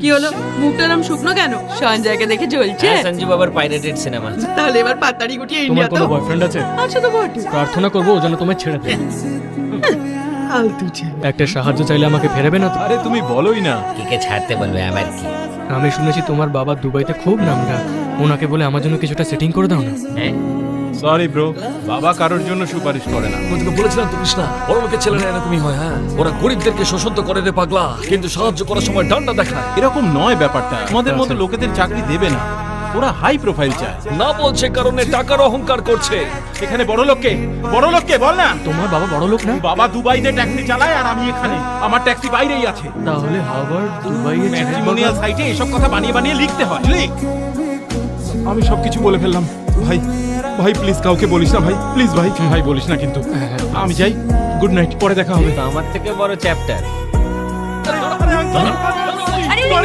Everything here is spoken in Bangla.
কি হলো, মুখটা নাম শুকনো কেন? সঞ্জয়কে দেখে জ্বলছে। সঞ্জু বাবার পাইরেটেড সিনেমা। তাহলে এবার পাতাড়ি গুটিয়ে তোমার ইন্ডিয়া কোনো তো বয়ফ্রেন্ড আছে? আচ্ছা তো বটে। প্রার্থনা করবো ও যেন তোমায় ছেড়ে দেয়। ফালতু ছেলে। একটা সাহায্য চাইলে আমাকে ফেরাবে না তো? আরে তুমি বলোই না। কে ছাড়তে বলবে আবার কি? আমি শুনেছি তোমার বাবা দুবাইতে খুব নামডাক, ওনাকে বলে আমার জন্য কিছুটা সেটিং করে দাও না। হ্যাঁ, সরি ব্রো, বাবা কারোর জন্য সুপারিশ করে না। তোকে বলেছিলাম তো কৃষ্ণা, বড় লোকের ছেলেরা এরকমই হয়। হ্যাঁ, ওরা গরিবদেরকে শোষণ তো করে রে পাগলা, কিন্তু সাহায্য করার সময় ডান্ডা দেখায়। এরকম নয় ব্যাপারটা, আমাদের মতো লোকেদের চাকরি দেবে না, ওরা হাই প্রোফাইল চায়। না বলছে কারণে টাকার অহংকার করছে। এখানে বড় লোককে বল না। তোমার বাবা বড় লোক না? বাবা দুবাইতে ট্যাক্সি চালায় আর আমি এখানে, আমার ট্যাক্সি বাইরেই আছে। তাহলে হার্ভার্ড দুবাইয়ে ম্যাট্রিমোনিয়াল সাইটে এসব কথা বানিয়ে বানিয়ে লিখতে হয়। আমি সবকিছু বলে ফেললাম ভাই। ভাই প্লিজ কাউকে বলিস না ভাই, প্লিজ ভাই। ভাই বলিস না কিন্তু। আমি যাই, গুড নাইট, পরে দেখা হবে। আমার থেকে বড় চ্যাপ্টার। আরে,